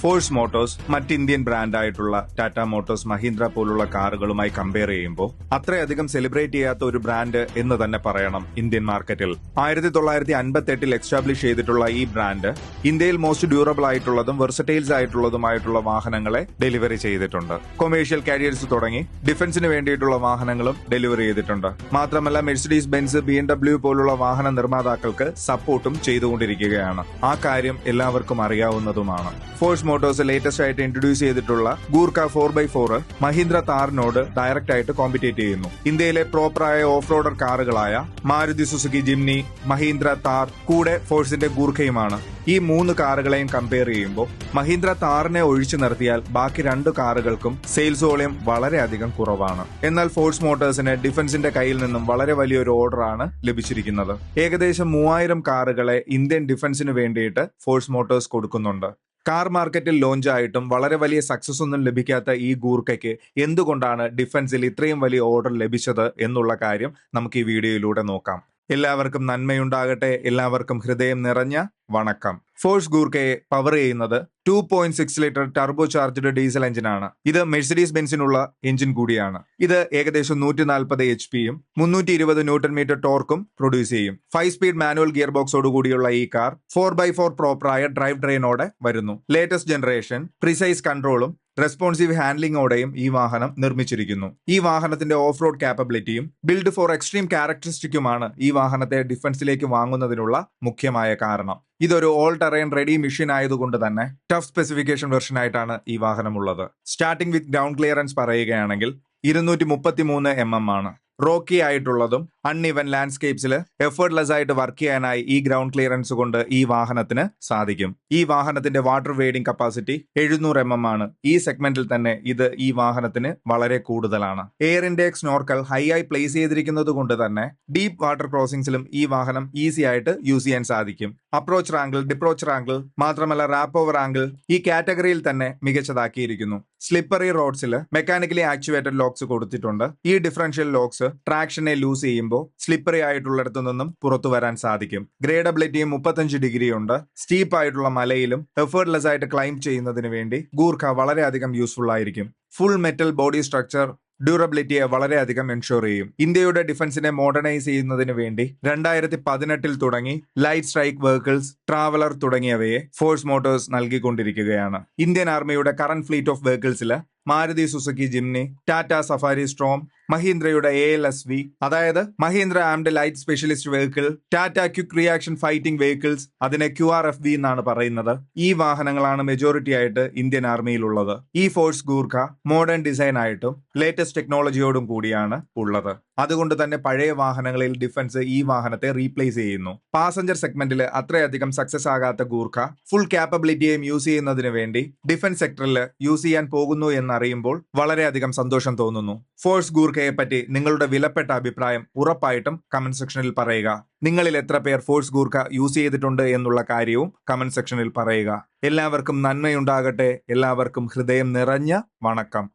Force Motors മറ്റ് Indian ബ്രാൻഡായിട്ടുള്ള Tata Motors, Mahindra പോലുള്ള കാറുകളുമായി compare ചെയ്യുമ്പോൾ അത്രയധികം സെലിബ്രേറ്റ് ചെയ്യാത്ത ഒരു ബ്രാൻഡ് എന്ന് തന്നെ പറയണം ഇന്ത്യൻ മാർക്കറ്റിൽ. 1958 എസ്റ്റാബ്ലിഷ് ചെയ്തിട്ടുള്ള ഈ ബ്രാൻഡ് ഇന്ത്യയിൽ മോസ്റ്റ് ഡ്യൂറബിൾ ആയിട്ടുള്ളതും വെർസറ്റൈൽസ് ആയിട്ടുള്ളതുമായിട്ടുള്ള വാഹനങ്ങളെ ഡെലിവറി ചെയ്തിട്ടുണ്ട്. കൊമേഴ്ഷ്യൽ കാരിയേഴ്സ് തുടങ്ങി ഡിഫൻസിന് വേണ്ടിയിട്ടുള്ള വാഹനങ്ങളും ഡെലിവറി ചെയ്തിട്ടുണ്ട്. മാത്രമല്ല മെഴ്സിഡീസ് ബെൻസ്, BMW പോലുള്ള വാഹന നിർമ്മാതാക്കൾക്ക് സപ്പോർട്ടും ചെയ്തുകൊണ്ടിരിക്കുകയാണ്. ആ കാര്യം എല്ലാവർക്കും അറിയാവുന്നതുമാണ്. ഫോഴ്സ് മോട്ടോഴ്സ് ലേറ്റസ്റ്റ് ആയിട്ട് ഇൻട്രൊഡ്യൂസ് ചെയ്തിട്ടുള്ള ഗൂർഖ 4x4 മഹീന്ദ്ര താറിനോട് ഡയറക്റ്റ് ആയിട്ട് കോമ്പറ്റേറ്റ് ചെയ്യുന്നു. ഇന്ത്യയിലെ പ്രോപ്പറായ ഓഫ് റോഡർ കാറുകളായ മാരുതി സുസുക്കി ജിംനി, മഹീന്ദ്ര താർ, കൂടെ ഫോഴ്സിന്റെ ഗൂർഖയുമാണ്. ഈ 3 കാറുകളെയും കമ്പയർ ചെയ്യുമ്പോൾ മഹീന്ദ്ര താറിനെ ഒഴിച്ചു നിർത്തിയാൽ ബാക്കി 2 കാറുകൾക്കും സെയിൽസ് വോളിയം വളരെയധികം കുറവാണ്. എന്നാൽ ഫോഴ്സ് മോട്ടോഴ്സിന് ഡിഫൻസിന്റെ കയ്യിൽ നിന്നും വളരെ വലിയൊരു ഓർഡറാണ് ലഭിച്ചിരിക്കുന്നത്. ഏകദേശം 3000 കാറുകളെ ഇന്ത്യൻ ഡിഫൻസിന് വേണ്ടിയിട്ട് ഫോഴ്സ് മോട്ടോഴ്സ് കൊടുക്കുന്നുണ്ട്. കാർ മാർക്കറ്റിൽ ലോഞ്ച് ആയിട്ടും വളരെ വലിയ സക്സസ് ഒന്നും ലഭിക്കാത്ത ഈ ഗൂർഖയ്ക്ക് എന്തുകൊണ്ടാണ് ഡിഫൻസിൽ ഇത്രയും വലിയ ഓർഡർ ലഭിച്ചത് എന്നുള്ള കാര്യം നമുക്ക് ഈ വീഡിയോയിലൂടെ നോക്കാം. എല്ലാവർക്കും നന്മയുണ്ടാകട്ടെ. എല്ലാവർക്കും ഹൃദയം നിറഞ്ഞ വണക്കം. ഫോഴ്സ് ഗൂർഖയെ പവർ ചെയ്യുന്നത് 2.6 ലിറ്റർ ടർബോ ചാർജ്ഡ് ഡീസൽ എഞ്ചിനാണ്. ഇത് മെഴ്സിഡീസ് ബെൻസിനുള്ള എഞ്ചിൻ കൂടിയാണ്. ഇത് ഏകദേശം 140 HP-യും 320 Nm ടോർക്കും പ്രൊഡ്യൂസ് ചെയ്യും. 5 സ്പീഡ് മാനുവൽ ഗിയർ ബോക്സോട് കൂടിയുള്ള ഈ കാർ 4x4 പ്രോപ്പറായ ഡ്രൈവ് ട്രെയിനോടെ വരുന്നു. ലേറ്റസ്റ്റ് ജനറേഷൻ പ്രിസൈസ് കൺട്രോളും റെസ്പോൺസീവ് ഹാൻഡ്ലിംഗോടെയും ഈ വാഹനം നിർമ്മിച്ചിരിക്കുന്നു. ഈ വാഹനത്തിന്റെ ഓഫ് റോഡ് കാപ്പബിലിറ്റിയും ബിൽഡ് ഫോർ എക്സ്ട്രീം ക്യാരക്ടറിസ്റ്റിക്കുമാണ് ഈ വാഹനത്തെ ഡിഫൻസിലേക്ക് വാങ്ങുന്നതിനുള്ള മുഖ്യമായ കാരണം. ഇതൊരു ഓൾ ടെറൈൻ റെഡി മെഷീൻ ആയതുകൊണ്ട് തന്നെ ടഫ് സ്പെസിഫിക്കേഷൻ വെർഷൻ ആയിട്ടാണ് ഈ വാഹനം ഉള്ളത്. സ്റ്റാർട്ടിംഗ് വിത്ത് ഗ്രൗണ്ട് ക്ലിയറൻസ് പറയുകയാണെങ്കിൽ 233 mm ആണ്. റോക്കി ആയിട്ടുള്ളതും അൺഇവൻ ലാൻഡ്സ്കേപ്സിൽ എഫേർട്ട്ലെസ് ആയിട്ട് വർക്ക് ചെയ്യാനായി ഈ ഗ്രൗണ്ട് ക്ലിയറൻസ് കൊണ്ട് ഈ വാഹനത്തിന് സാധിക്കും. ഈ വാഹനത്തിന്റെ വാട്ടർ വെയ്ഡിംഗ് കപ്പാസിറ്റി 700 mm ആണ്. ഈ സെഗ്മെന്റിൽ തന്നെ ഇത് ഈ വാഹനത്തിന് വളരെ കൂടുതലാണ്. എയർ ഇൻടേക്ക് സ്നോർക്കൽ ഹൈ ആയി പ്ലേസ് ചെയ്തിരിക്കുന്നത് കൊണ്ട് തന്നെ ഡീപ്പ് വാട്ടർ ക്രോസിംഗ്സിലും ഈ വാഹനം ഈസി ആയിട്ട് യൂസ് ചെയ്യാൻ സാധിക്കും. അപ്രോച്ച് റാങ്കിൾ, ഡിപ്രോച്ച് റാങ്കിൾ, മാത്രമല്ല റാപ്പ് ഓവർ ആംഗിൾ ഈ കാറ്റഗറിയിൽ തന്നെ മികച്ചതാക്കിയിരിക്കുന്നു. സ്ലിപ്പറി റോഡ്സിൽ മെക്കാനിക്കലി ആക്ച്വേറ്റഡ് ലോക്സ് കൊടുത്തിട്ടുണ്ട്. ഈ ഡിഫറൻഷ്യൽ ലോക്സ് ട്രാക്ഷനെ ലൂസ് ചെയ്യുമ്പോൾ സ്ലിപ്പറി ആയിട്ടുള്ളിടത്തു നിന്നും പുറത്തു വരാൻ സാധിക്കും. ഗ്രേഡബിലിറ്റിയും 35 ഡിഗ്രി ഉണ്ട്. സ്റ്റീപ്പ് ആയിട്ടുള്ള മലയിലും എഫേർട്ട്ലെസ് ആയിട്ട് ക്ലൈംബ് ചെയ്യുന്നതിന് വേണ്ടി ഗൂർഖ വളരെയധികം യൂസ്ഫുൾ ആയിരിക്കും. ഫുൾ മെറ്റൽ ബോഡി സ്ട്രക്ചർ ഡ്യൂറബിലിറ്റിയെ വളരെയധികം എൻഷുർ ചെയ്യും. ഇന്ത്യയുടെ ഡിഫൻസിനെ മോഡേണൈസ് ചെയ്യുന്നതിന് വേണ്ടി 2018 തുടങ്ങി ലൈറ്റ് സ്ട്രൈക്ക് വെഹിക്കിൾസ്, ട്രാവലർ തുടങ്ങിയവയെ ഫോഴ്സ് മോട്ടോഴ്സ് നൽകിക്കൊണ്ടിരിക്കുകയാണ്. ഇന്ത്യൻ ആർമിയുടെ കറന്റ് ഫ്ലീറ്റ് ഓഫ് വെഹിക്കിൾസിൽ Maruti Suzuki Jimny, Tata Safari Storm, മഹീന്ദ്രയുടെ ALSV, അതായത് Mahindra armed light specialist vehicle, Tata quick reaction fighting vehicles, അതിനെ QRFV എന്നാണ് പറയുന്നത്. ഈ വാഹനങ്ങളാണ് മെജോറിറ്റി ആയിട്ട് ഇന്ത്യൻ ആർമിയിലുള്ളത്. ഈ ഫോഴ്സ് ഗൂർഖ മോഡേൺ ഡിസൈൻ ആയിട്ടും ലേറ്റസ്റ്റ് ടെക്നോളജിയോടും കൂടിയാണ് ഉള്ളത്. അതുകൊണ്ട് തന്നെ പഴയ വാഹനങ്ങളിൽ ഡിഫൻസ് ഈ വാഹനത്തെ റീപ്ലേസ് ചെയ്യുന്നു. പാസഞ്ചർ സെഗ്മെന്റിൽ അത്രയധികം സക്സസ് ആകാത്ത ഗൂർഖ ഫുൾ കാപ്പബിലിറ്റിയെയും യൂസ് ചെയ്യുന്നതിന് വേണ്ടി ഡിഫൻസ് സെക്ടറിൽ യൂസ് ചെയ്യാൻ പോകുന്നു എന്നറിയുമ്പോൾ വളരെയധികം സന്തോഷം തോന്നുന്നു. ഫോഴ്സ് ഗൂർഖയെ പറ്റി നിങ്ങളുടെ വിലപ്പെട്ട അഭിപ്രായം ഉറപ്പായിട്ടും കമന്റ് സെക്ഷനിൽ പറയുക. നിങ്ങളിൽ എത്ര പേർ ഫോഴ്സ് ഗൂർഖ യൂസ് ചെയ്തിട്ടുണ്ട് എന്നുള്ള കാര്യവും കമന്റ് സെക്ഷനിൽ പറയുക. എല്ലാവർക്കും നന്മയുണ്ടാകട്ടെ. എല്ലാവർക്കും ഹൃദയം നിറഞ്ഞ വണക്കം.